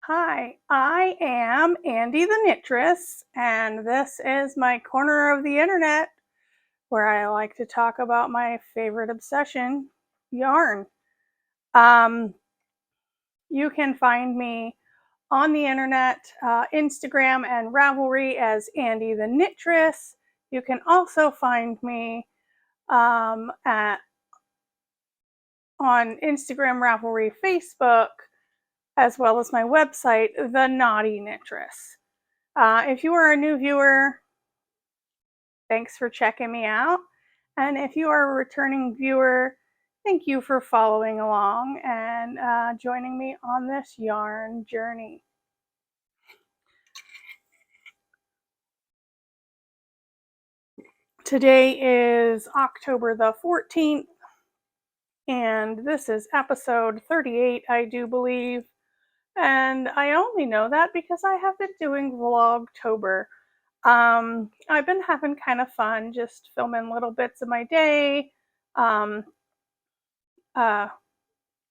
Hi, I am Andi the Knittress, and this is my corner of the internet where I like to talk about my favorite obsession, yarn. Um, you can find me on the internet, Instagram and Ravelry as Andi the Knittress. You can also find me on Instagram, Ravelry, Facebook, as well as my website, TheKnottyKnittress. If you are a new viewer, thanks for checking me out. And if you are a returning viewer, thank you for following along and joining me on this yarn journey. Today is October the 14th, and this is episode 38, I do believe. And I only know that because I have been doing Vlogtober. I've been having kind of fun just filming little bits of my day,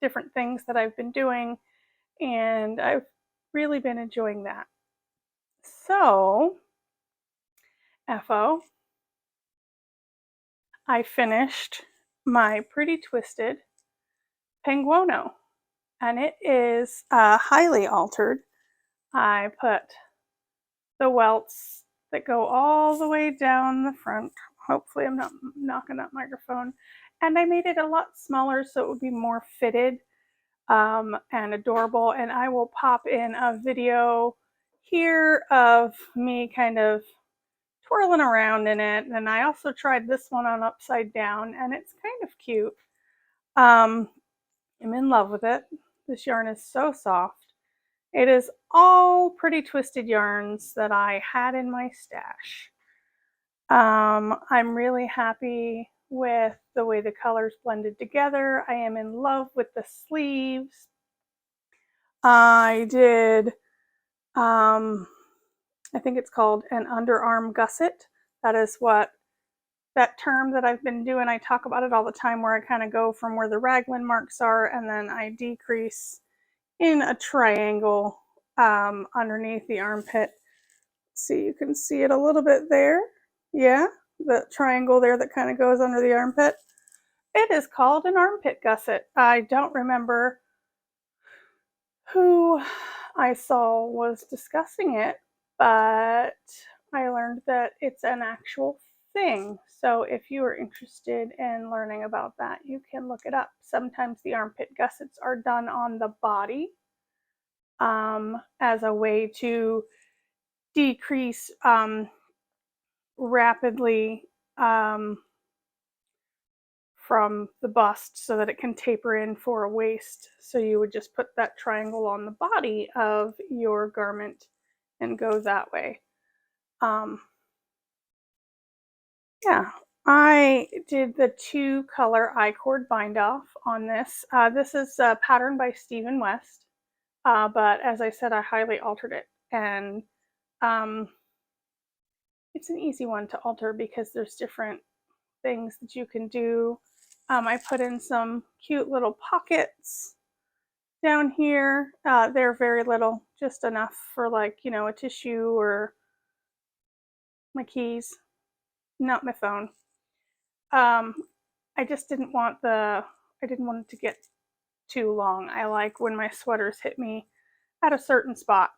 different things that I've been doing, and I've really been enjoying that. So, FO, I finished my Pretty Twisted Penguono, and it is highly altered. I put the welts that go all the way down the front. Hopefully I'm not knocking that microphone. And I made it a lot smaller so it would be more fitted and adorable. And I will pop in a video here of me kind of twirling around in it. And I also tried this one on upside down, and it's kind of cute. I'm in love with it. This yarn is so soft. It is all Pretty Twisted yarns that I had in my stash. I'm really happy with the way the colors blended together. I am in love with the sleeves. I did, I think it's called an underarm gusset. That is what that term that I've been doing. I talk about it all the time, where I kind of go from where the raglan marks are and then I decrease in a triangle underneath the armpit. See, you can see it a little bit there. Yeah, the triangle there that kind of goes under the armpit. It is called an armpit gusset. I don't remember who I saw was discussing it, but I learned that it's an actual thing. So if you are interested in learning about that, you can look it up. Sometimes the armpit gussets are done on the body as a way to decrease rapidly from the bust so that it can taper in for a waist. So you would just put that triangle on the body of your garment and go that way. Yeah, I did the 2-color I-cord bind off on this. This is a pattern by Stephen West, but as I said, I highly altered it, and it's an easy one to alter because there's different things that you can do. I put in some cute little pockets down here. They're very little, just enough for, like, you know, a tissue or my keys, not my phone. I just didn't want it to get too long. I like when my sweaters hit me at a certain spot.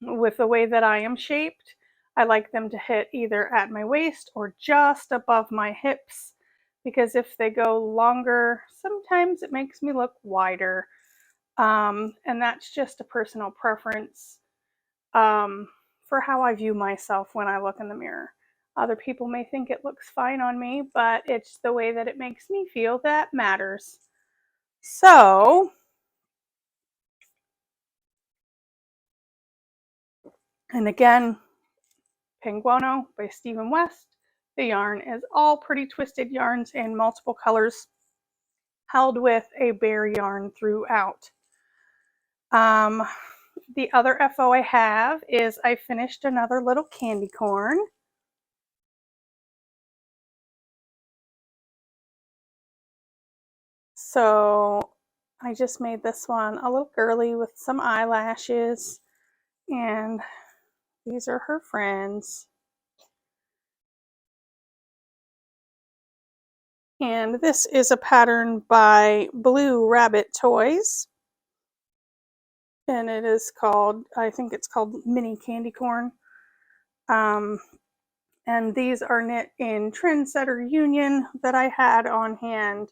With the way that I am shaped, I like them to hit either at my waist or just above my hips, because if they go longer, sometimes it makes me look wider. And that's just a personal preference for how I view myself when I look in the mirror. Other people may think it looks fine on me, but it's the way that it makes me feel that matters. So, and again, Penguono by Stephen West. The yarn is all Pretty Twisted yarns in multiple colors, held with a bare yarn throughout. The other FO I have is I finished another little candy corn. So I just made this one a little girly with some eyelashes, and these are her friends. And this is a pattern by Blue Rabbit Toys. And it is called, I think it's called Mini Candy Corn. And these are knit in Trendsetter Union that I had on hand.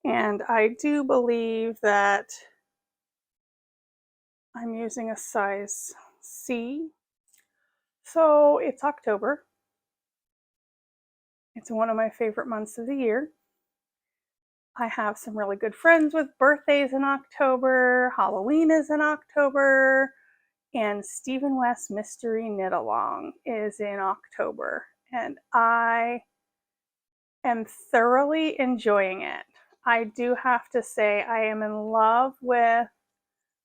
And I do believe that I'm using a size C. So it's October. It's one of my favorite months of the year. I have some really good friends with birthdays in October. Halloween is in October. And Stephen West Mystery Knit Along is in October. And I am thoroughly enjoying it. I do have to say I am in love with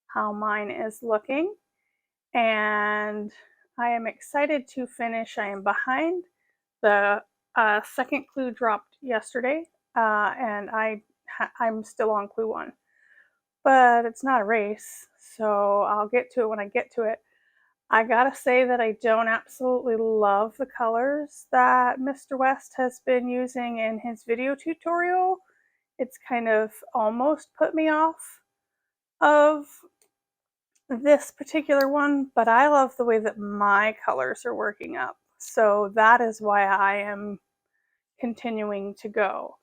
how mine is looking. And I am excited to finish. I am behind. The second clue dropped yesterday, and I'm still on clue 1. But it's not a race, so I'll get to it when I get to it. I gotta say that I don't absolutely love the colors that Mr. West has been using in his video tutorial. It's kind of almost put me off of this particular one, but I love the way that my colors are working up. So that is why I am continuing to go.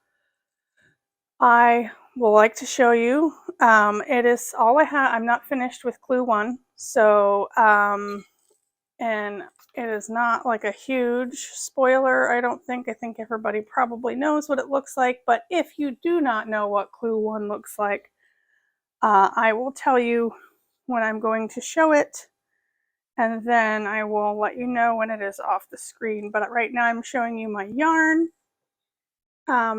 I will like to show you. It is all I have. I'm not finished with clue 1. So, and it is not like a huge spoiler, I don't think. I think everybody probably knows what it looks like. But if you do not know what clue 1 looks like, I will tell you when I'm going to show it. And then I will let you know when it is off the screen. But right now I'm showing you my yarn.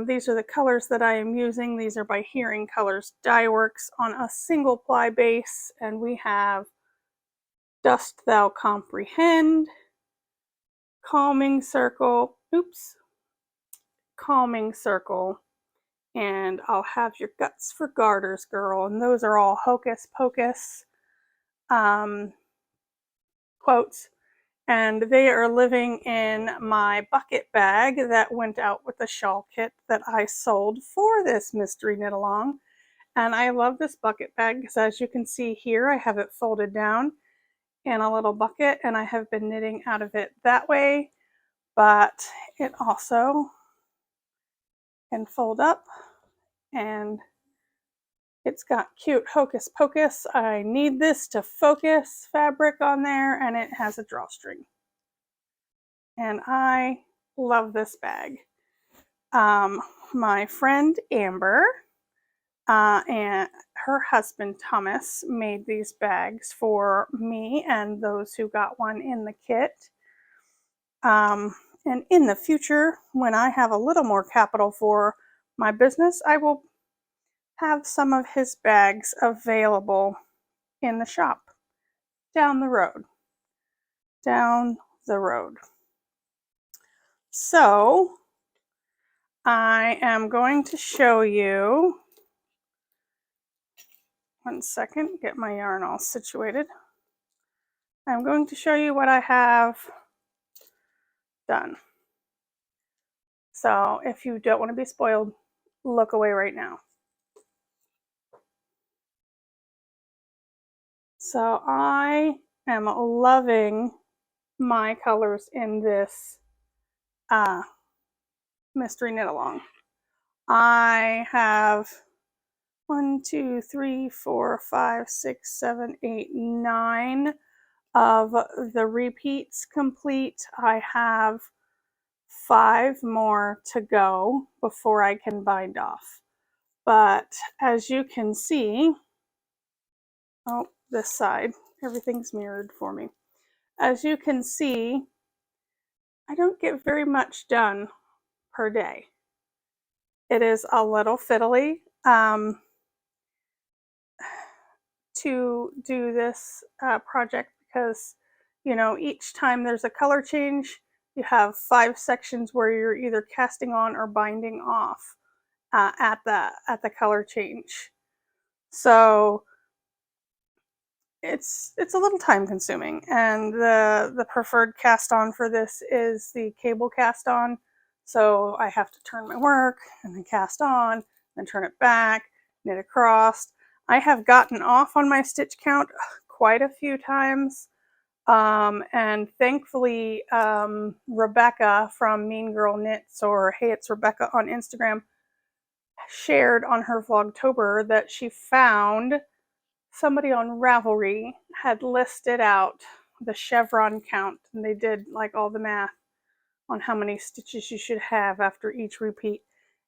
These are the colors that I am using. These are by Hearing Colors Dyeworks on a single ply base. And we have Dost Thou Comprehend, Calming Circle, Calming Circle, and I'll have your guts for garters, girl. And those are all Hocus Pocus quotes. And they are living in my bucket bag that went out with the shawl kit that I sold for this mystery knit along. And I love this bucket bag because, as you can see here, I have it folded down in a little bucket, and I have been knitting out of it that way. But it also can fold up, and it's got cute Hocus Pocus. I need this to focus fabric on there, and it has a drawstring. And I love this bag. My friend Amber and her husband Thomas made these bags for me and those who got one in the kit. And in the future, when I have a little more capital for my business, I will have some of his bags available in the shop down the road. So I am going to show you, one second, get my yarn all situated. I'm going to show you what I have done. So if you don't want to be spoiled, look away right now. So I am loving my colors in this mystery knit along. I have 1, 2, 3, 4, 5, 6, 7, 8, 9 of the repeats complete. I have 5 more to go before I can bind off. But as you can see, oh, this side, everything's mirrored for me. As you can see, I don't get very much done per day. It is a little fiddly to do this project because, you know, each time there's a color change, you have 5 sections where you're either casting on or binding off at the color change. So it's a little time consuming, and the preferred cast on for this is the cable cast on. So I have to turn my work and then cast on, then turn it back, knit across. I have gotten off on my stitch count quite a few times. And thankfully, Rebecca from Mean Girl Knits, or Hey It's Rebecca on Instagram, shared on her Vlogtober that she found somebody on Ravelry had listed out the chevron count, and they did like all the math on how many stitches you should have after each repeat,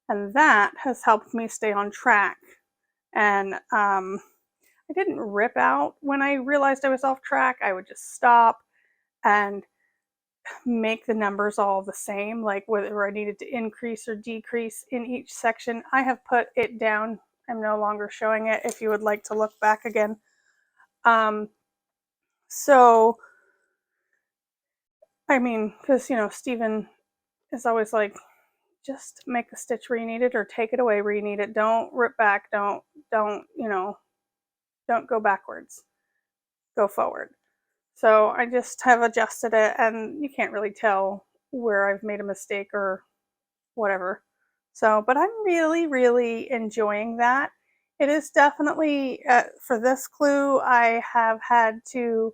and that has helped me stay on track. And I didn't rip out when I realized I was off track. I would just stop and make the numbers all the same, like whether I needed to increase or decrease in each section. I have put it down. I'm no longer showing it if you would like to look back again. So, I mean, because, you know, Stephen is always like, just make the stitch where you need it or take it away where you need it. Don't rip back. Don't, you know, don't go backwards. Go forward. So I just have adjusted it, and you can't really tell where I've made a mistake or whatever. So, but I'm really, really enjoying that. It is definitely, for this clue, I have had to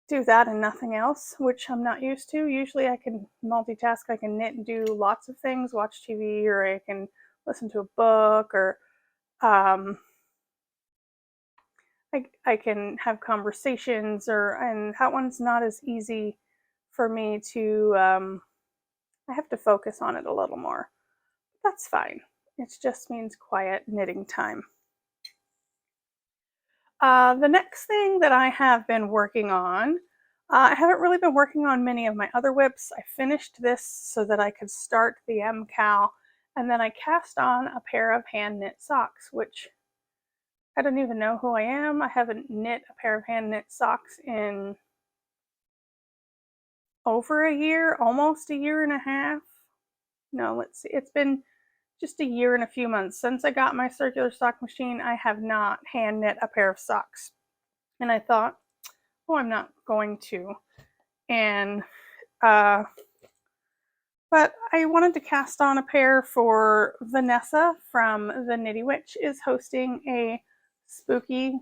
do that and nothing else, which I'm not used to. Usually I can multitask. I can knit and do lots of things, watch TV, or I can listen to a book, or I can have conversations, and that one's not as easy for me to, I have to focus on it a little more. That's fine. It just means quiet knitting time. The next thing that I have been working on, I haven't really been working on many of my other whips. I finished this so that I could start the MKAL, and then I cast on a pair of hand knit socks, which I don't even know who I am. I haven't knit a pair of hand knit socks in over a year, almost a year and a half. No, let's see. It's been just a year and a few months since I got my circular sock machine. I have not hand knit a pair of socks. And I thought, oh, I'm not going to. And, but I wanted to cast on a pair for Vanessa from The Knitty Witch is hosting a spooky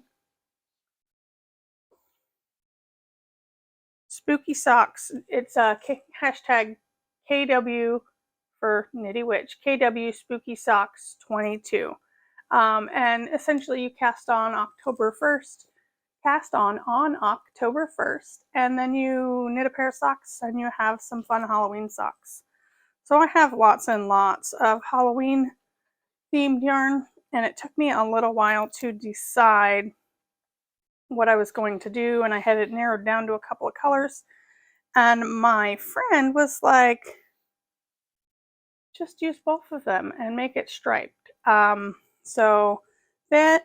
socks. It's a hashtag KW for Knitty Witch, KW Spooky Socks 22. And essentially you cast on October 1st, on October 1st, and then you knit a pair of socks and you have some fun Halloween socks. So I have lots and lots of Halloween themed yarn, and it took me a little while to decide what I was going to do, and I had it narrowed down to a couple of colors. And my friend was like, just use both of them and make it striped. So that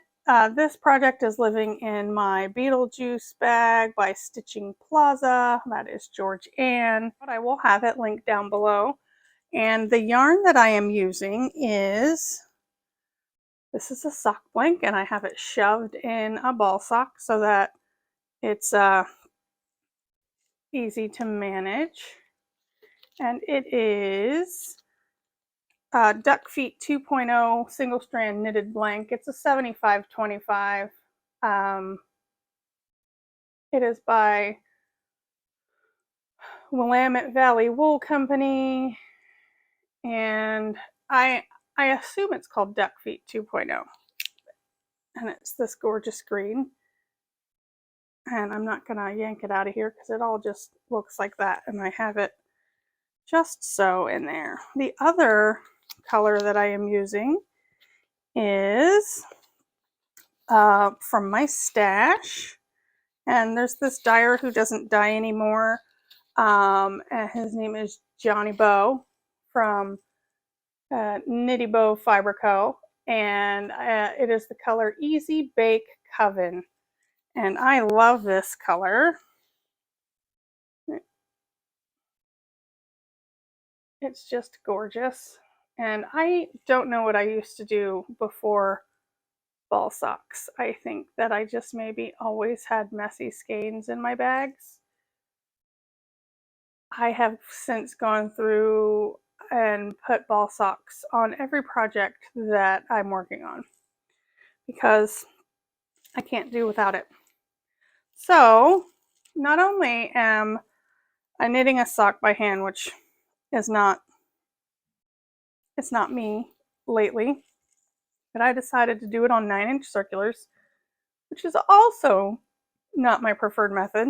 this project is living in my Beetlejuice bag by Stitching Plaza. That is George Ann, but I will have it linked down below. And the yarn that I am using is, this is a sock blank, and I have it shoved in a ball sock so that it's easy to manage. And it is Duck Feet 2.0 single strand knitted blank. It's a 75/25. It is by Willamette Valley Wool Company, and I assume it's called Duck Feet 2.0. And it's this gorgeous green. And I'm not gonna yank it out of here because it all just looks like that, and I have it just so in there. The other color that I am using is from my stash, and there's this dyer who doesn't dye anymore, and his name is Johnny Bow from Knitty Bow Fiber Co. And it is the color Easy Bake Coven, and I love this color. It's just gorgeous. And I don't know what I used to do before ball socks. I think that I just maybe always had messy skeins in my bags. I have since gone through and put ball socks on every project that I'm working on because I can't do without it. So not only am I knitting a sock by hand, which is not, it's not me lately, but I decided to do it on 9-inch circulars, which is also not my preferred method.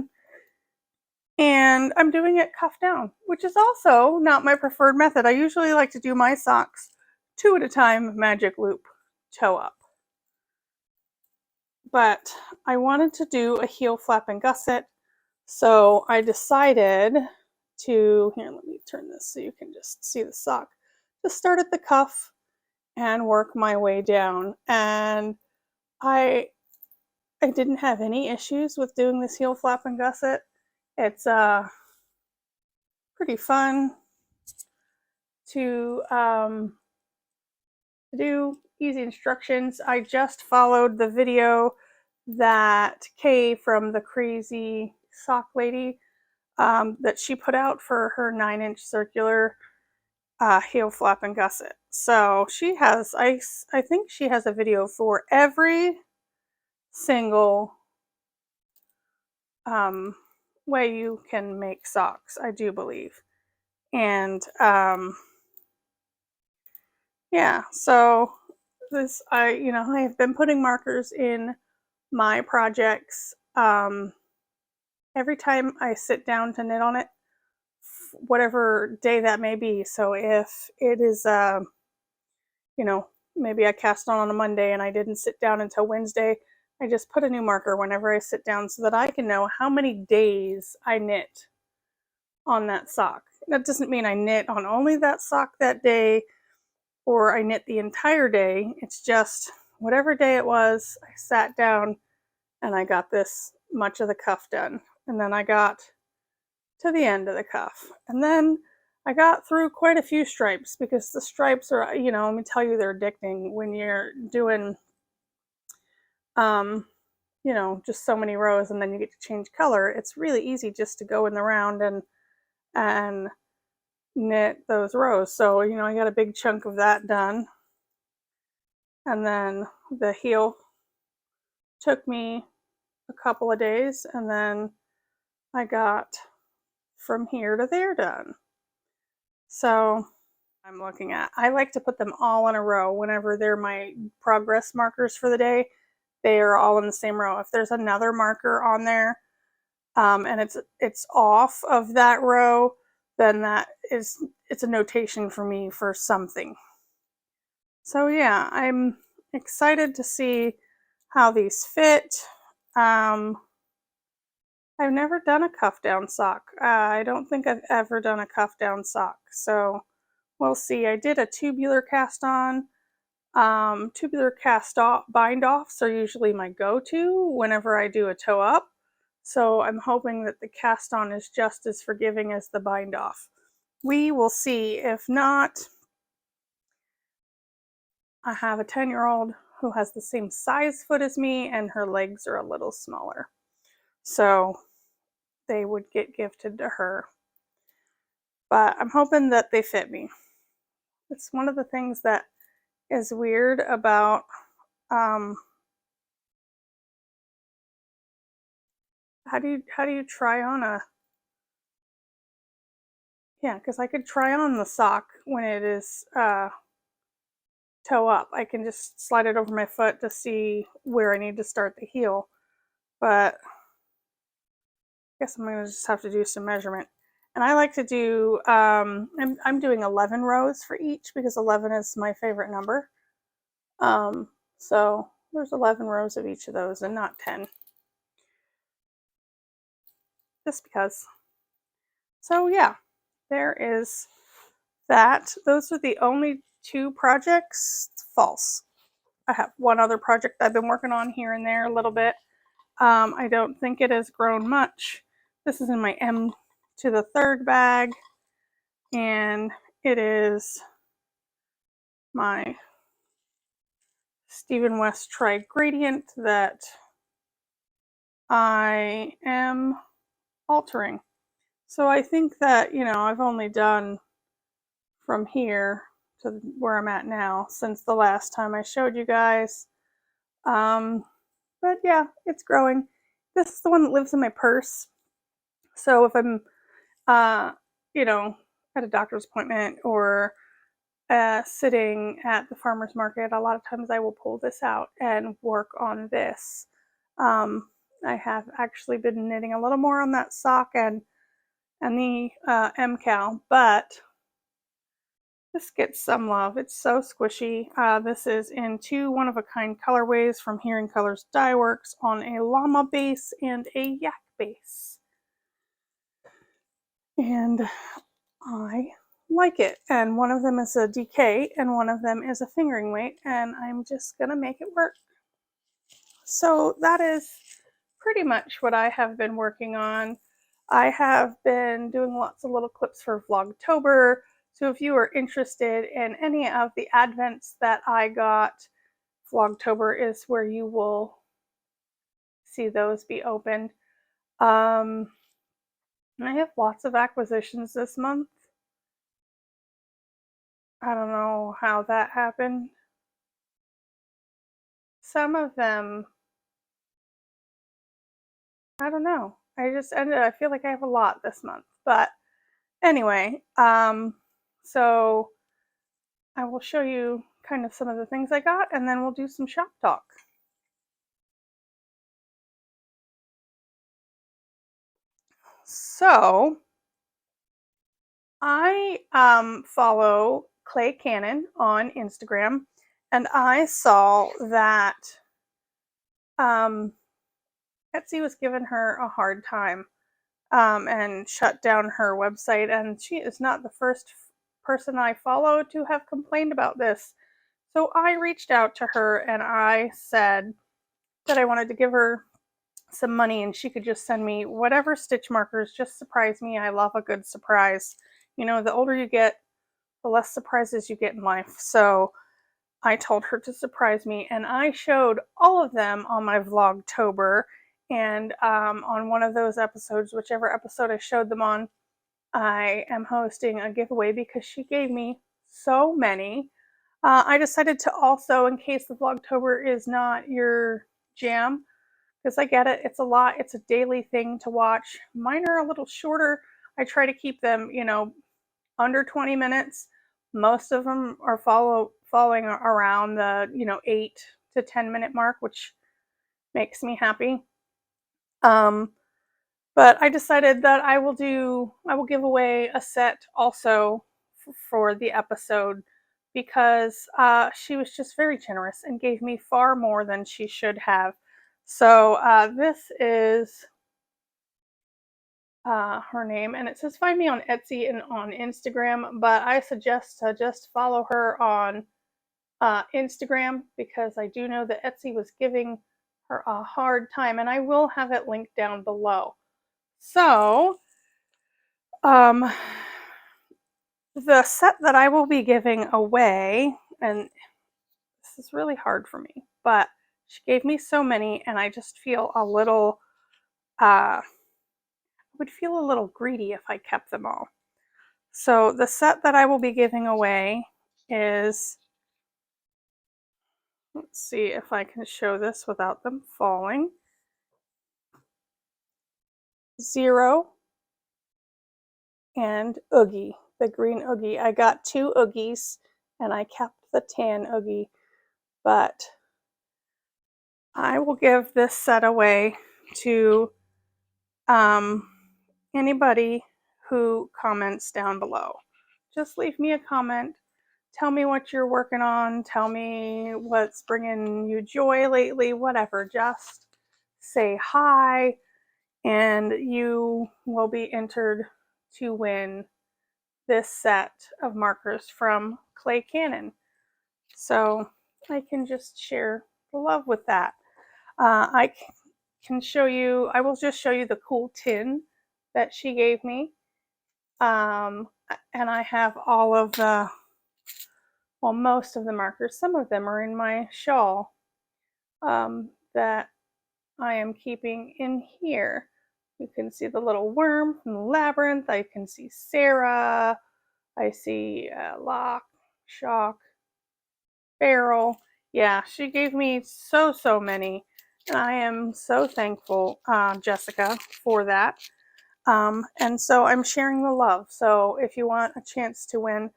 And I'm doing it cuff down, which is also not my preferred method. I usually like to do my socks 2 at a time, magic loop, toe up. But I wanted to do a heel flap and gusset, so I decided to, here, let me turn this so you can just see the sock, to start at the cuff and work my way down. And I didn't have any issues with doing this heel flap and gusset. It's pretty fun to do, easy instructions. I just followed the video that Kay from the Crazy Sock Lady that she put out for her 9-inch circular heel flap and gusset. So she has, I think she has a video for every single way you can make socks, I do believe. And yeah, so this, I have been putting markers in my projects every time I sit down to knit on it, whatever day that may be. So if it is maybe I cast on a Monday and I didn't sit down until Wednesday, I just put a new marker whenever I sit down so that I can know how many days I knit on that sock. That doesn't mean I knit on only that sock that day or I knit the entire day. It's just whatever day it was, I sat down and I got this much of the cuff done. And then I got to the end of the cuff. And then I got through quite a few stripes because the stripes are, let me tell you, they're addicting when you're doing, just so many rows and then you get to change color. It's really easy just to go in the round and knit those rows. So, I got a big chunk of that done. And then the heel took me a couple of days, and then I got from here to there done. So I'm looking at, I like to put them all in a row whenever they're my progress markers for the day. They are all in the same row. If there's another marker on there and it's off of that row, then it's a notation for me for something. So yeah, I'm excited to see how these fit. I've never done a cuff down sock. I don't think I've ever done a cuff down sock. So we'll see. I did a tubular cast on. Tubular cast off bind offs are usually my go-to whenever I do a toe up. So I'm hoping that the cast on is just as forgiving as the bind off. We will see. If not, I have a 10-year-old who has the same size foot as me and her legs are a little smaller. So they would get gifted to her. But I'm hoping that they fit me. It's one of the things that is weird about how do you try on a, yeah, because I could try on the sock when it is toe up. I can just slide it over my foot to see where I need to start the heel. But I guess I'm going to just have to do some measurement. And I like to do, I'm doing 11 rows for each because 11 is my favorite number. So there's 11 rows of each of those and not 10. Just because. So yeah, there is that. Those are the only 2 projects. False. I have one other project I've been working on here and there a little bit. I don't think it has grown much. This is in my M to the 3rd bag, and it is my Stephen West Tri Gradient that I am altering. So I think that, you know, I've only done from here to where I'm at now since the last time I showed you guys. But yeah, it's growing. This is the one that lives in my purse. So if I'm, you know, at a doctor's appointment or sitting at the farmer's market, a lot of times I will pull this out and work on this. I have actually been knitting a little more on that sock and the MKAL, but this gets some love. It's so squishy. This is in two one-of-a-kind colorways from Hearing Colors Dyeworks on a llama base and a yak base. And I like it. And one of them is a DK and one of them is a fingering weight, and I'm just gonna make it work. So that is pretty much what I have been working on. I have been doing lots of little clips for Vlogtober. So if you are interested in any of the advents that I got, Vlogtober is where you will see those be opened. I have lots of acquisitions this month. I don't know how that happened. Some of them, I don't know. I feel like I have a lot this month. But anyway, so I will show you kind of some of the things I got, and then we'll do some shop talk. So I follow Clay Cannon on Instagram, and I saw that Etsy was giving her a hard time and shut down her website, and she is not the first person I follow to have complained about this. So I reached out to her and I said that I wanted to give her some money and she could just send me whatever stitch markers, just surprise me. I love a good surprise. You know, the older you get, the less surprises you get in life. So I told her to surprise me, and I showed all of them on my Vlogtober. And on one of those episodes, whichever episode I showed them on, I am hosting a giveaway because she gave me so many. I decided to also, in case the Vlogtober is not your jam, because I get it, it's a lot, it's a daily thing to watch. Mine are a little shorter. I try to keep them, you know, under 20 minutes. Most of them are falling around the, you know, 8 to 10 minute mark, which makes me happy. But I decided that I will give away a set also for the episode because she was just very generous and gave me far more than she should have. So this is her name, and it says find me on Etsy and on Instagram, but I suggest to just follow her on Instagram because I do know that Etsy was giving her a hard time, and I will have it linked down below. So the set that I will be giving away, and this is really hard for me, but she gave me so many and I just feel a little would feel a little greedy if I kept them all. So the set that I will be giving away is, let's see if I can show this without them falling. 0 and Oogie, the green Oogie. I got 2 Oogies and I kept the tan Oogie, but I will give this set away to anybody who comments down below. Just leave me a comment. Tell me what you're working on. Tell me what's bringing you joy lately, whatever. Just say hi, and you will be entered to win this set of markers from Clay Cannon. So I can just share the love with that. I will just show you the cool tin that she gave me. And I have all of the well, most of the markers. Some of them are in my shawl that I am keeping in here. You can see the little worm from the labyrinth. I can see Sarah. I see Lock, Shock, Barrel. Yeah, she gave me so many. And I am so thankful, Jessica, for that. And so I'm sharing the love. So if you want a chance to win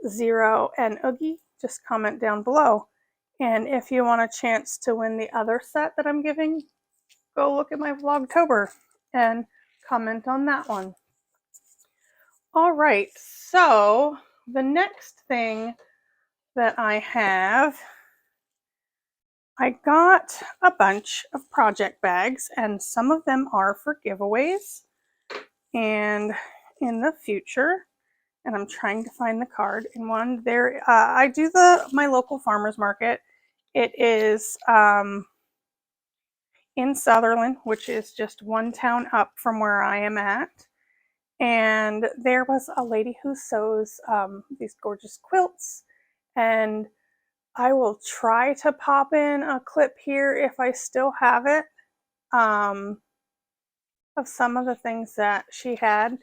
Zero and Oogie, just comment down below. And if you want a chance to win the other set that I'm giving, go look at my Vlogtober and comment on that one. All right, so the next thing that I have, I got a bunch of project bags, and some of them are for giveaways and in the future. And I'm trying to find the card in one. There, I do my local farmers market. It is in Sutherland, which is just one town up from where I am at. And there was a lady who sews these gorgeous quilts, and I will try to pop in a clip here if I still have it of some of the things that she had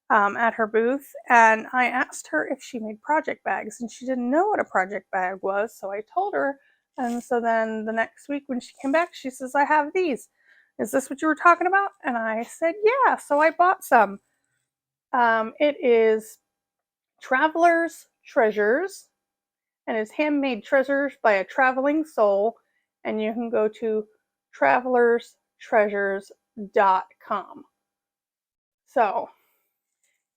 at her booth. And I asked her if she made project bags, and she didn't know what a project bag was, so I told her. And so then the next week when she came back, she says, I have these. Is this what you were talking about? And I said, yeah. So I bought some. It is Traveler's Treasures, and it's handmade treasures by a traveling soul. And you can go to travelerstreasures.com. So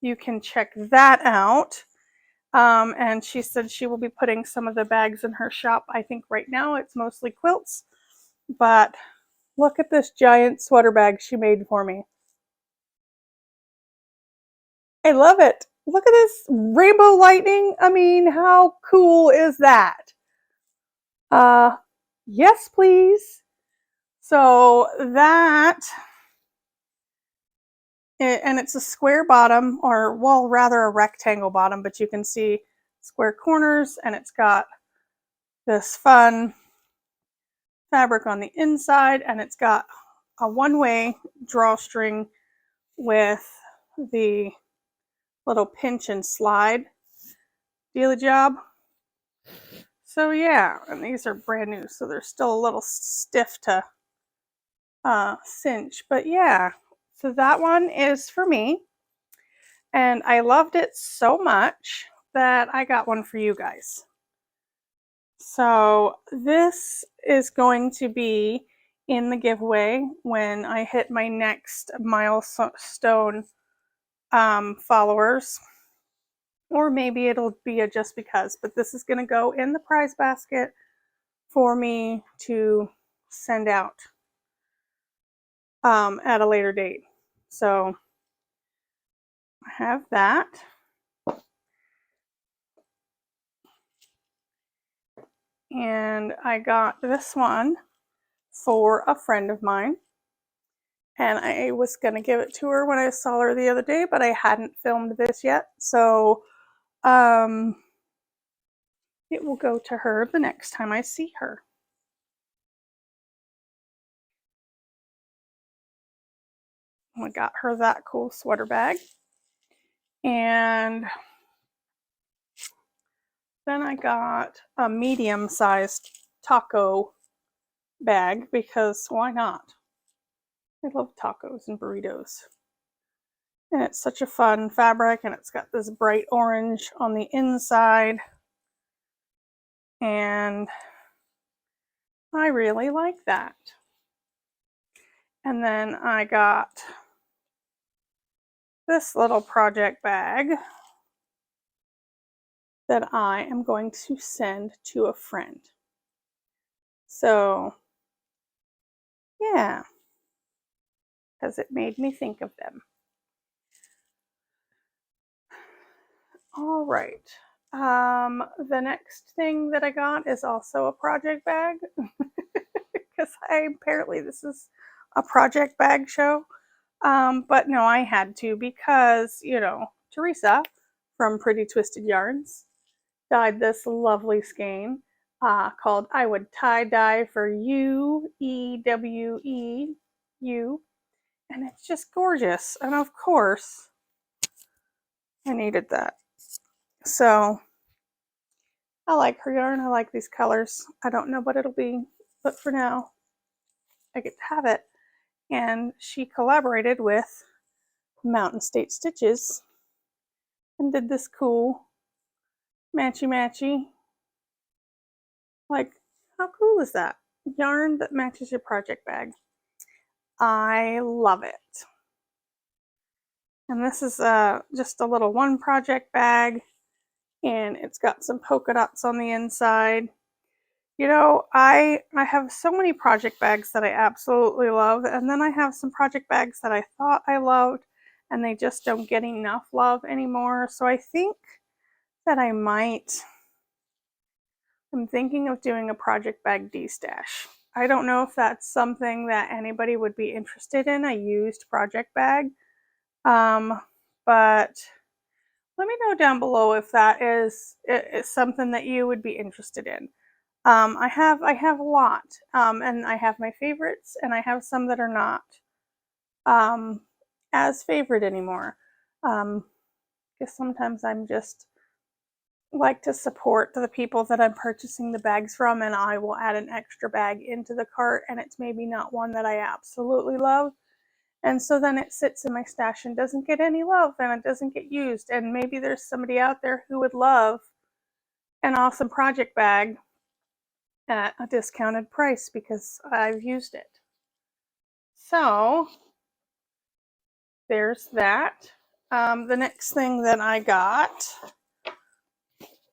you can check that out. And she said she will be putting some of the bags in her shop. I think right now it's mostly quilts, but look at this giant sweater bag she made for me. I love it. Look at this rainbow lightning. I mean, how cool is that? Yes, please. So that, and it's a square bottom, or well, rather a rectangle bottom, but you can see square corners, and it's got this fun fabric on the inside, and it's got a one-way drawstring with the little pinch and slide dealy job. So yeah, and these are brand new, so they're still a little stiff to cinch, but yeah. So that one is for me, and I loved it so much that I got one for you guys. So this is going to be in the giveaway when I hit my next milestone followers, or maybe it'll be a just because, but this is going to go in the prize basket for me to send out at a later date. So I have that. And I got this one for a friend of mine. And I was going to give it to her when I saw her the other day, but I hadn't filmed this yet. So it will go to her the next time I see her. I got her that cool sweater bag. And then I got a medium-sized taco bag because why not? I love tacos and burritos. And it's such a fun fabric, and it's got this bright orange on the inside. And I really like that. And then I got this little project bag that I am going to send to a friend. So yeah, because it made me think of them. All right. The next thing that I got is also a project bag because apparently this is a project bag show. But no, I had to because, you know, Teresa from Pretty Twisted Yarns dyed this lovely skein called I Would Tie Dye for You, EWEU, and it's just gorgeous. And of course, I needed that. So I like her yarn. I like these colors. I don't know what it'll be, but for now, I get to have it. And she collaborated with Mountain State Stitches and did this cool matchy. Like, how cool is that? Yarn that matches your project bag. I love it. And this is just a little one project bag, and it's got some polka dots on the inside. You know, I have so many project bags that I absolutely love, and then I have some project bags that I thought I loved, and they just don't get enough love anymore. So I think that I'm thinking of doing a project bag de-stash. I don't know if that's something that anybody would be interested in, a used project bag. But let me know down below if that is something that you would be interested in. I have a lot, and I have my favorites, and I have some that are not as favorite anymore. Because sometimes I'm just like to support the people that I'm purchasing the bags from, and I will add an extra bag into the cart, and it's maybe not one that I absolutely love. And so then it sits in my stash and doesn't get any love, and it doesn't get used. And maybe there's somebody out there who would love an awesome project bag at a discounted price because I've used it. So there's that. The next thing that I got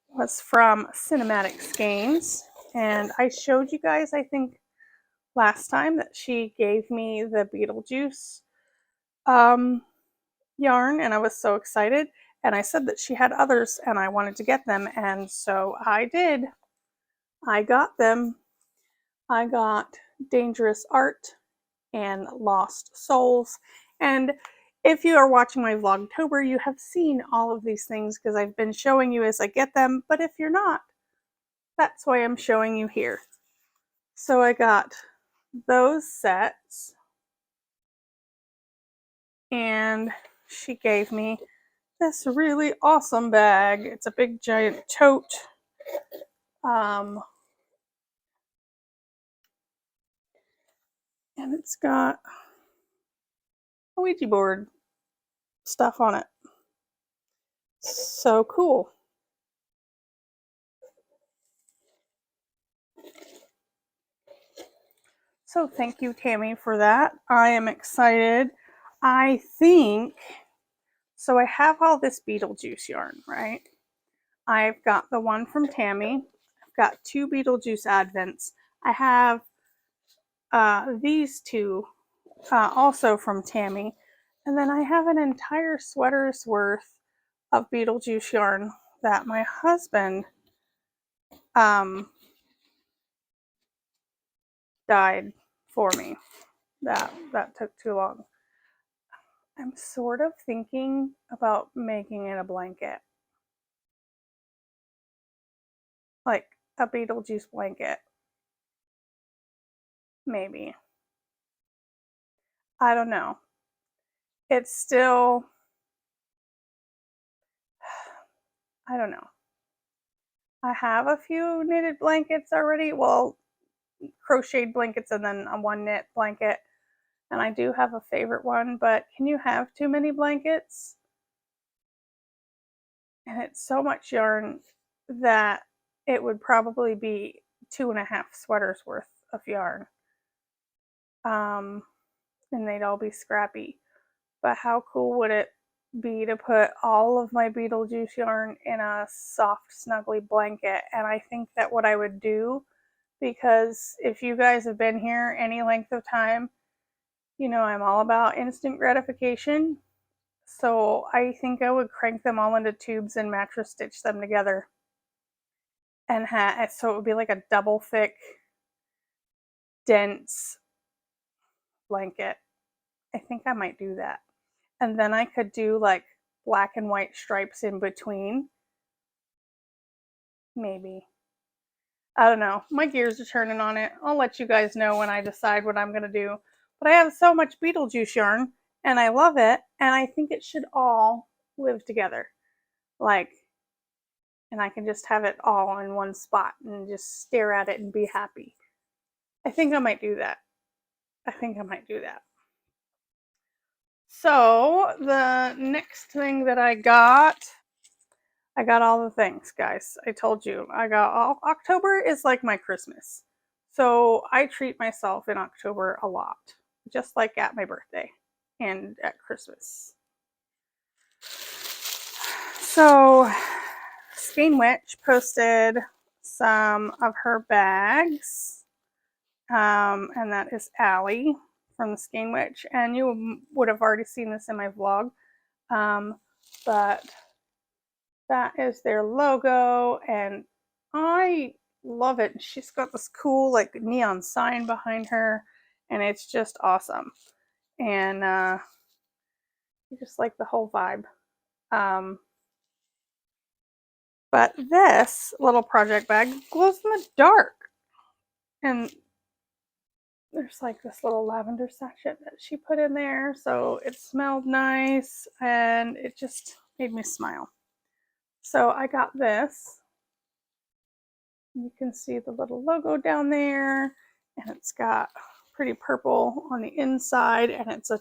was from Cinematic Skeins, and I showed you guys, I think, last time that she gave me the Beetlejuice yarn, and I was so excited, and I said that she had others and I wanted to get them, and so I did. I got them. I got Dangerous Art and Lost Souls, and if you are watching my Vlogtober, you have seen all of these things because I've been showing you as I get them, but if you're not, that's why I'm showing you here. So I got those sets, and she gave me this really awesome bag. It's a big giant tote. And it's got a Ouija board stuff on it. So cool. So thank you, Tammy, for that. I am excited. I think, so I have all this Beetlejuice yarn, right? I've got the one from Tammy. I've got 2 Beetlejuice Advents. I have these 2 also from Tammy. And then I have an entire sweater's worth of Beetlejuice yarn that my husband dyed for me. That took too long. I'm sort of thinking about making it a blanket. Like a Beetlejuice blanket. Maybe. I don't know. It's still, I don't know. I have a few knitted blankets already. Well, crocheted blankets and then a one knit blanket. And I do have a favorite one, but can you have too many blankets? And it's so much yarn that it would probably be 2.5 sweaters worth of yarn. And they'd all be scrappy. But how cool would it be to put all of my Beetlejuice yarn in a soft, snuggly blanket? And I think that what I would do, because if you guys have been here any length of time, you know I'm all about instant gratification. So I think I would crank them all into tubes and mattress stitch them together. And so it would be like a double thick, dense blanket. I think I might do that. And then I could do like black and white stripes in between. maybe. I don't know. My gears are turning on it. I'll let you guys know when I decide what I'm going to do. But I have so much Beetlejuice yarn and I love it. And I think it should all live together. Like, and I can just have it all in one spot and just stare at it and be happy. I think I might do that. I think I might do that. So the next thing that I got all the things, guys. I told you, I got all, October is like my Christmas. So I treat myself in October a lot, just like at my birthday and at Christmas. So Skein Witch posted some of her bags, and that is Allie from the Skein Witch, and you would have already seen this in my vlog, but that is their logo, and I love it. She's got this cool like neon sign behind her, and it's just awesome. And I just like the whole vibe. But this little project bag glows in the dark, and there's like this little lavender sachet that she put in there, so it smelled nice, and it just made me smile. So I got this. You can see the little logo down there, and it's got pretty purple on the inside, and it's a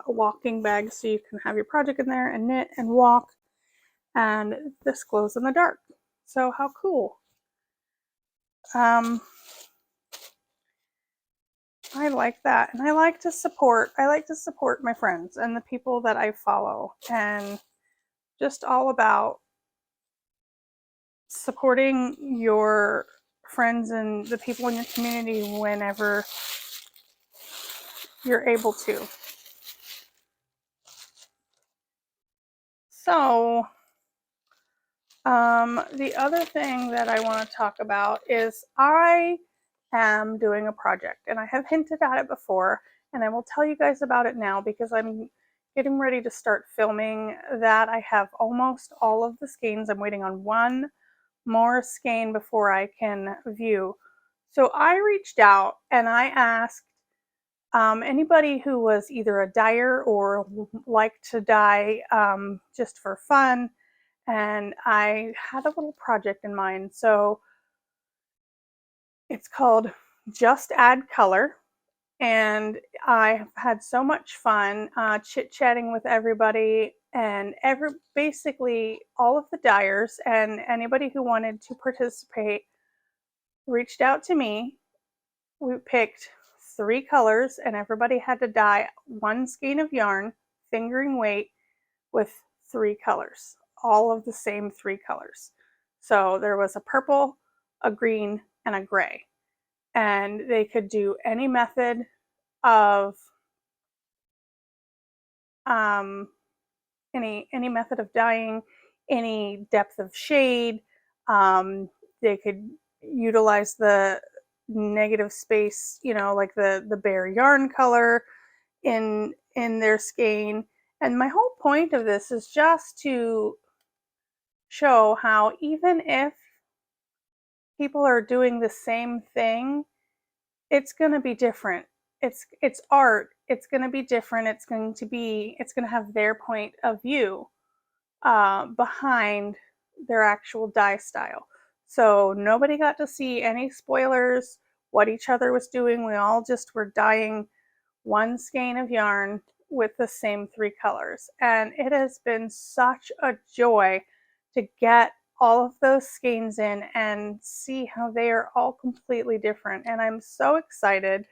walking bag, so you can have your project in there and knit and walk, and this glows in the dark. So how cool. I like that, and I like to support my friends and the people that I follow, and just all about supporting your friends and the people in your community whenever you're able to. So the other thing that I want to talk about is I am doing a project, and I have hinted at it before, and I will tell you guys about it now because I'm getting ready to start filming that. I have almost all of the skeins. I'm waiting on one more skein before I can view. So I reached out and I asked anybody who was either a dyer or liked to dye just for fun, and I had a little project in mind. So it's called Just Add Color, and I've had so much fun chit-chatting with everybody, and basically all of the dyers and anybody who wanted to participate reached out to me. We picked 3 colors, and everybody had to dye one skein of yarn, fingering weight, with 3 colors, all of the same 3 colors. So there was a purple, a green, and a gray. And they could do any method of any method of dyeing, any depth of shade. They could utilize the negative space, you know, like the bare yarn color in their skein. And my whole point of this is just to show how even if people are doing the same thing, it's going to be different. It's art. It's going to be different. It's going to have their point of view behind their actual dye style. So nobody got to see any spoilers, what each other was doing. We all just were dyeing one skein of yarn with the same 3 colors. And it has been such a joy to get all of those skeins in and see how they are all completely different. And I'm so excited.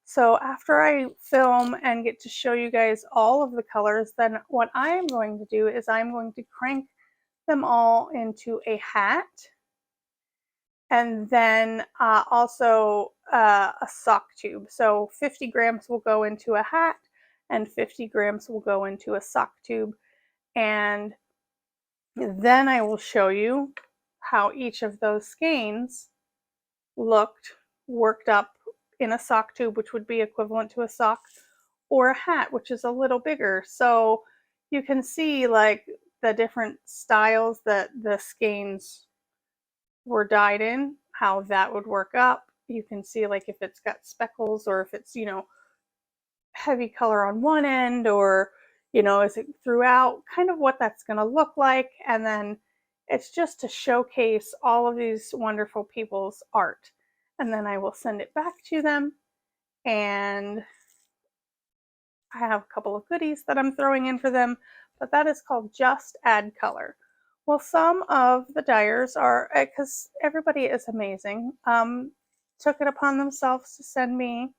So after I film and get to show you guys all of the colors, then what I am going to do is I'm going to crank them all into a hat, and then also a sock tube. So 50 grams will go into a hat and 50 grams will go into a sock tube. And then I will show you how each of those skeins looked worked up in a sock tube, which would be equivalent to a sock, or a hat, which is a little bigger. So you can see like the different styles that the skeins were dyed in, how that would work up. You can see like if it's got speckles or if it's, you know, heavy color on one end, or, you know, is it throughout, kind of what that's going to look like. And then it's just to showcase all of these wonderful people's art. And then I will send it back to them. And I have a couple of goodies that I'm throwing in for them, but that is called Just Add Color. Well, some of the dyers are, because everybody is amazing, took it upon themselves to send me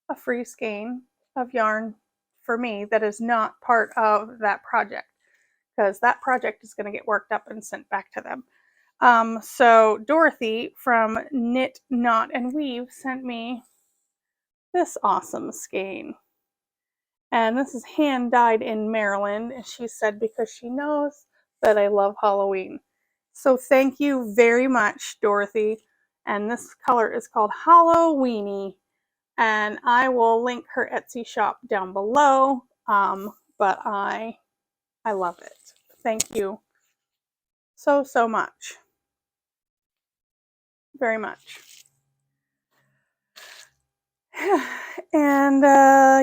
a free skein of yarn for me that is not part of that project, because that project is going to get worked up and sent back to them. So Dorothy from Knit, Knot, and Weave sent me this awesome skein. And this is hand dyed in Maryland, and she said because she knows that I love Halloween. So thank you very much, Dorothy. And this color is called Halloweeny. And I will link her Etsy shop down below. But I love it. Thank you so much. Very much. And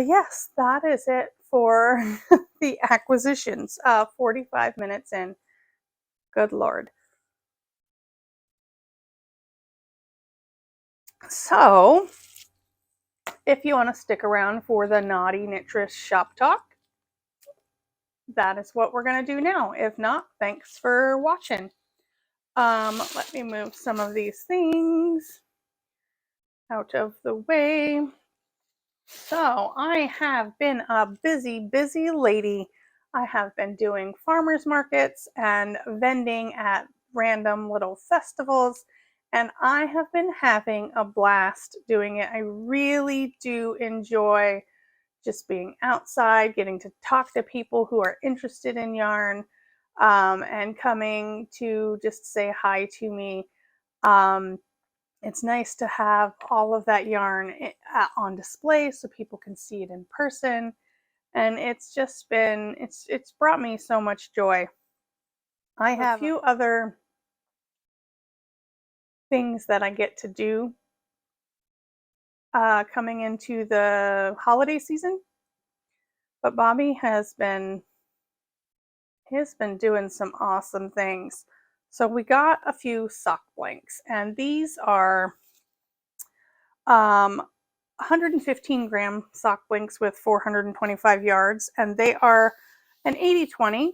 yes, that is it for the acquisitions. 45 minutes in. Good Lord. So, if you want to stick around for the Knotty Knittress shop talk, that is what we're going to do now. If not, thanks for watching. Let me move some of these things out of the way. So I have been a busy lady. I have been doing farmers markets and vending at random little festivals, and I have been having a blast doing it. I really do enjoy just being outside, getting to talk to people who are interested in yarn, and coming to just say hi to me. It's nice to have all of that yarn on display so people can see it in person. And it's just been, it's brought me so much joy. I have a few other things that I get to do coming into the holiday season. But Bobby has been doing some awesome things. So we got a few sock blanks, and these are 115 gram sock blanks with 425 yards, and they are an 80-20.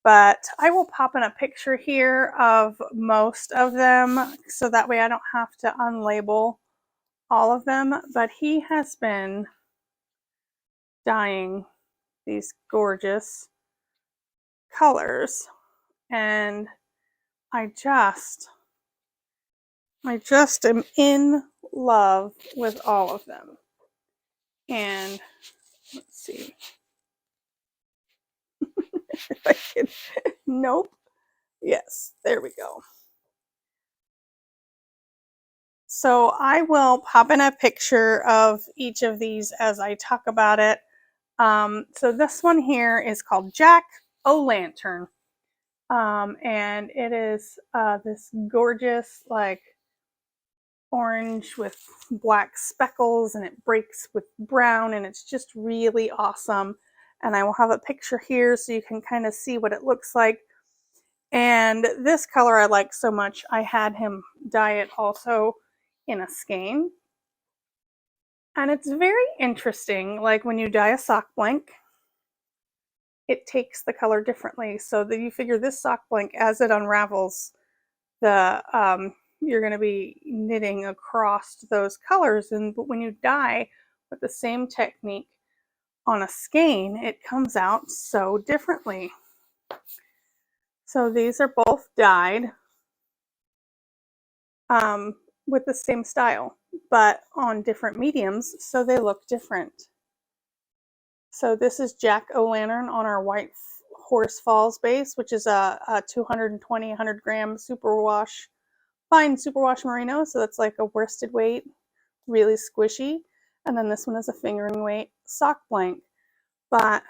But I will pop in a picture here of most of them, so that way I don't have to unlabel all of them. But he has been dyeing these gorgeous colors, and I just am in love with all of them. And let's see if I can. Nope. Yes, there we go. So I will pop in a picture of each of these as I talk about it. So this one here is called Jack-O-Lantern. And it is this gorgeous, like, orange with black speckles, and it breaks with brown, and it's just really awesome. And I will have a picture here so you can kind of see what it looks like. And this color I like so much, I had him dye it also in a skein. And it's very interesting, like when you dye a sock blank, it takes the color differently. So that you figure this sock blank, as it unravels, you're going to be knitting across those colors. But when you dye with the same technique on a skein, it comes out so differently. So these are both dyed with the same style, but on different mediums, so they look different. So this is Jack-O-Lantern on our White Horse Falls base, which is a 220, 100 gram superwash, fine superwash merino. So that's like a worsted weight, really squishy. And then this one is a fingering weight sock blank. But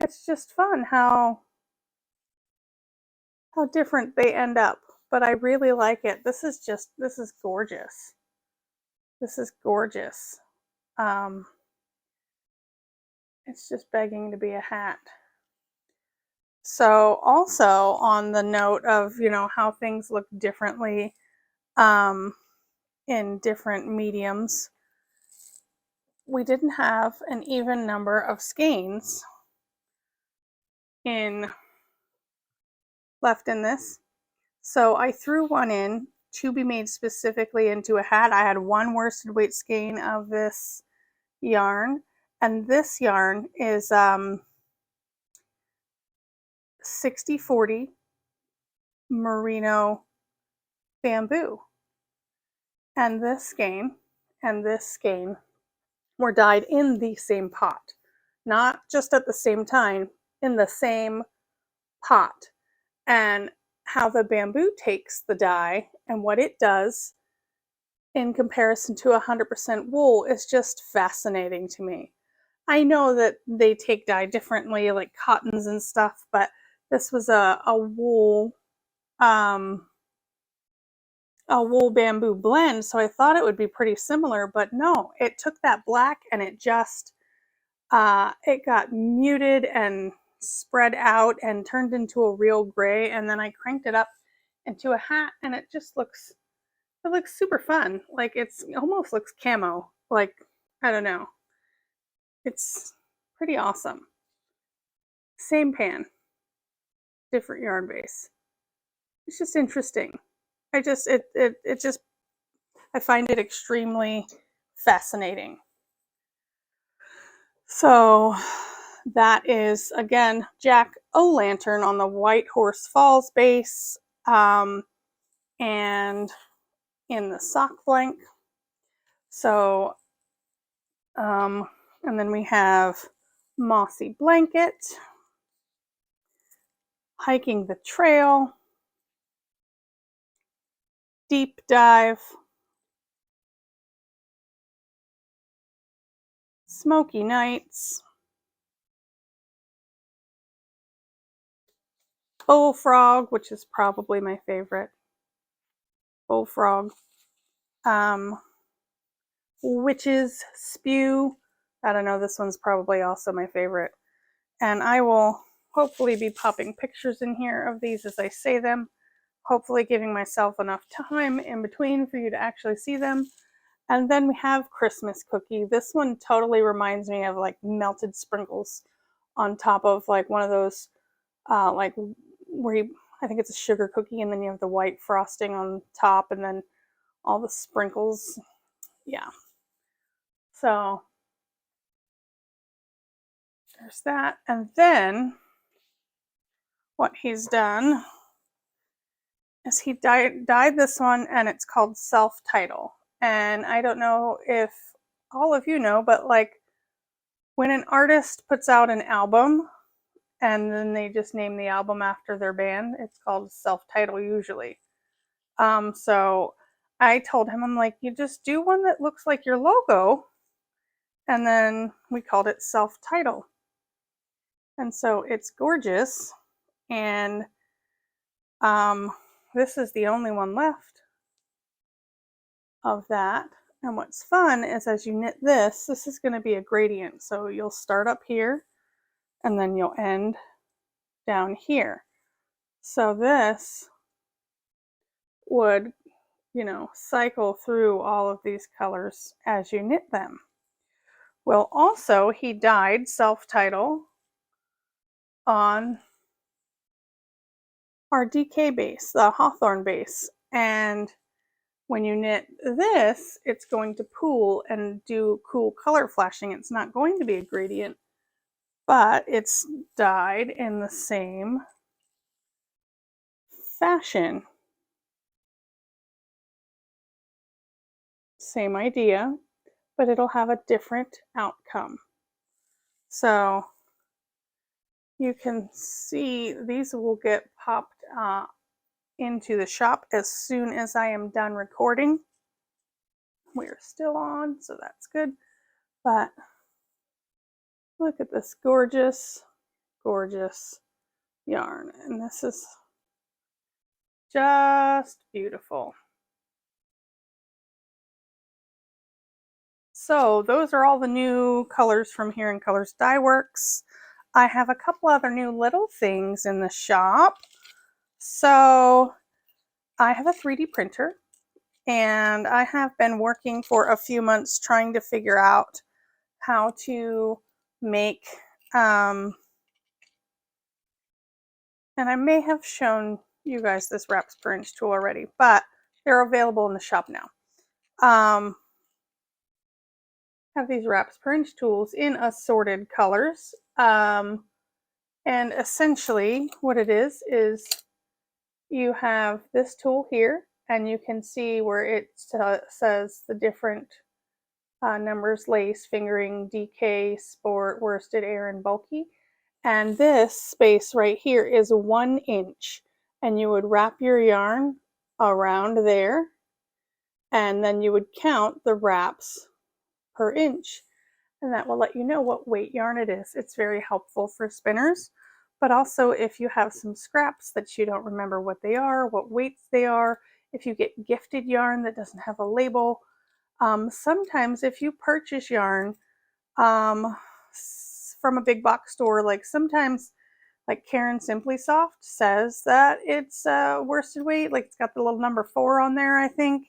it's just fun how how different they end up, but I really like it. This is gorgeous. This is gorgeous. It's just begging to be a hat. So also on the note of, you know, how things look differently in different mediums, we didn't have an even number of skeins left in this. So I threw one in to be made specifically into a hat. I had one worsted weight skein of this yarn, and this yarn is 60/40 merino bamboo. And this skein were dyed in the same pot, not just at the same time, in the same pot. And how the bamboo takes the dye and what it does in comparison to 100% wool is just fascinating to me. I know that they take dye differently, like cottons and stuff, but this was a wool bamboo blend, so I thought it would be pretty similar, but no, it took that black and it just it got muted and spread out and turned into a real gray, and then I cranked it up into a hat and it looks super fun. Like it almost looks camo. Like, I don't know. It's pretty awesome. Same pan, different yarn base. It's just interesting. I find it extremely fascinating. So that is, again, Jack-o'-lantern on the White Horse Falls base, and in the sock blank. So, and then we have Mossy Blanket, Hiking the Trail, Deep Dive, Smoky Nights, Bullfrog, which is probably my favorite. Bullfrog. Witch's Spew. I don't know, this one's probably also my favorite. And I will hopefully be popping pictures in here of these as I say them, hopefully giving myself enough time in between for you to actually see them. And then we have Christmas Cookie. This one totally reminds me of like melted sprinkles on top of like one of those, like where you, I think it's a sugar cookie and then you have the white frosting on top and then all the sprinkles. Yeah. So there's that. And then what he's done is he dyed this one, and it's called Self-Title. And I don't know if all of you know, but like when an artist puts out an album and then they just name the album after their band, it's called Self-Title usually. So I told him, I'm like, you just do one that looks like your logo, and then we called it Self-Title. And so it's gorgeous, and this is the only one left of that. And what's fun is as you knit this is going to be a gradient. So you'll start up here and then you'll end down here. So this would, you know, cycle through all of these colors as you knit them. Well, also he dyed Self-Title on our DK base, the Hawthorn base. And when you knit this, it's going to pool and do cool color flashing. It's not going to be a gradient, but it's dyed in the same fashion. Same idea, but it'll have a different outcome. So you can see these will get popped into the shop as soon as I am done recording. We're still on, so that's good. But look at this gorgeous, gorgeous yarn. And this is Just beautiful. So those are all the new colors from Hearing Colors Dyeworks. I have a couple other new little things in the shop. So I have a 3D printer, and I have been working for a few months trying to figure out how to make, and I may have shown you guys this wraps per inch tool already, but they're available in the shop now. Have these wraps per inch tools in assorted colors. And essentially what it is you have this tool here, and you can see where it says the different numbers: lace, fingering, DK, sport, worsted, air, and bulky. And this space right here is 1 inch, and you would wrap your yarn around there, and then you would count the wraps per inch, and that will let you know what weight yarn it is. It's very helpful for spinners, but also if you have some scraps that you don't remember what they are, what weights they are, if you get gifted yarn that doesn't have a label. Sometimes if you purchase yarn from a big box store, like sometimes like Karen Simply Soft says that it's worsted weight, like it's got the little number 4 on there, I think.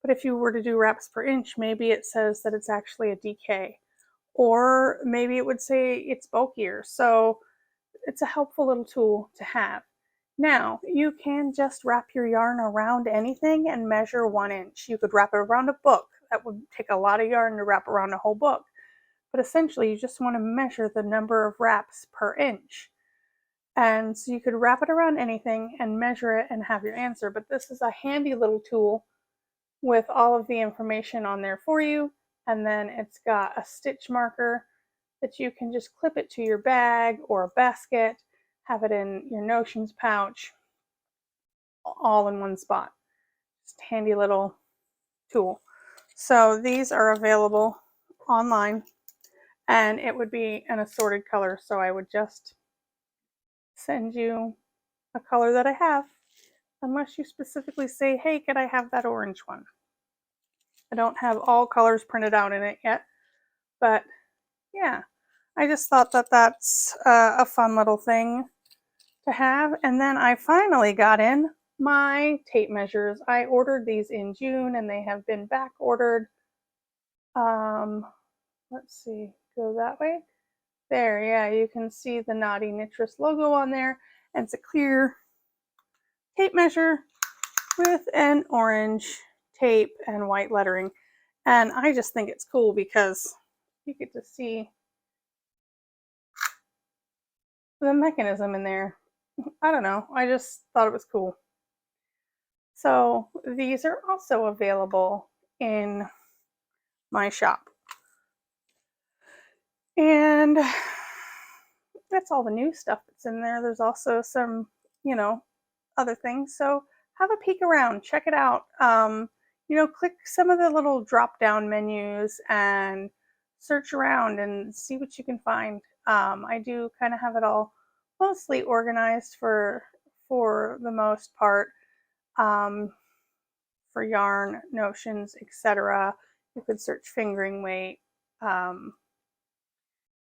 But if you were to do wraps per inch, maybe it says that it's actually a DK, or maybe it would say it's bulkier. So it's a helpful little tool to have. Now, you can just wrap your yarn around anything and measure 1 inch. You could wrap it around a book. That would take a lot of yarn to wrap around a whole book. But essentially, you just want to measure the number of wraps per inch. And so you could wrap it around anything and measure it and have your answer. But this is a handy little tool with all of the information on there for you. And then it's got a stitch marker that you can just clip it to your bag or a basket, have it in your notions pouch, all in one spot. Just a handy little tool. So these are available online, and it would be an assorted color. So I would just send you a color that I have, unless you specifically say, hey, could I have that orange one? I don't have all colors printed out in it yet, but yeah, I just thought that that's a fun little thing to have. And then I finally got in my tape measures. I ordered these in June, and they have been back ordered. Let's see, go that way. There, yeah, you can see the KnottyKnittress logo on there, and it's a clear tape measure with an orange tape and white lettering. And I just think it's cool because you get to see the mechanism in there. I don't know, I just thought it was cool. So these are also available in my shop. And that's all the new stuff that's in there. There's also some, other things. So have a peek around, check it out. Click some of the little drop down menus and search around and see what you can find. I do kind of have it all mostly organized for the most part, for yarn, notions, etc. You could search fingering weight.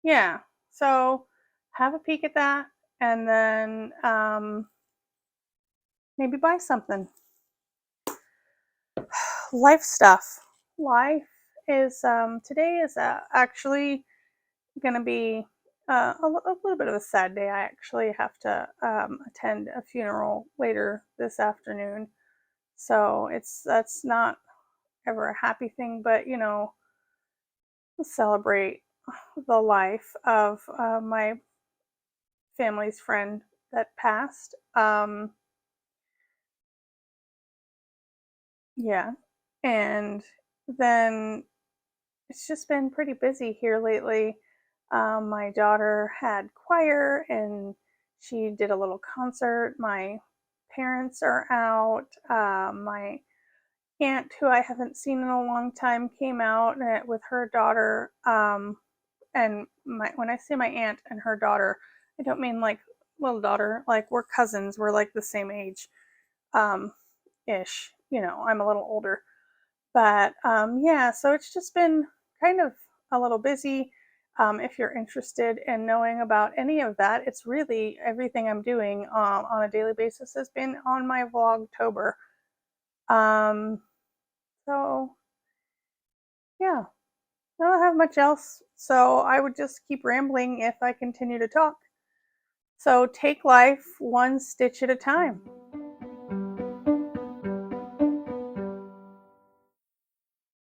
Yeah, so have a peek at that, and then maybe buy something. Life stuff. Life is today is actually going to be a little bit of a sad day. I actually have to attend a funeral later this afternoon, so that's not ever a happy thing, but celebrate the life of my family's friend that passed. Yeah, and then it's just been pretty busy here lately. My daughter had choir, and she did a little concert. My parents are out. My aunt, who I haven't seen in a long time, came out with her daughter. And when I say my aunt and her daughter, I don't mean like little daughter. Like, we're cousins. We're like the same age. ish. You know, I'm a little older. But yeah, so it's just been kind of a little busy. If you're interested in knowing about any of that, it's really everything I'm doing on a daily basis has been on my Vlogtober. So yeah, I don't have much else. So I would just keep rambling if I continue to talk. So take life one stitch at a time.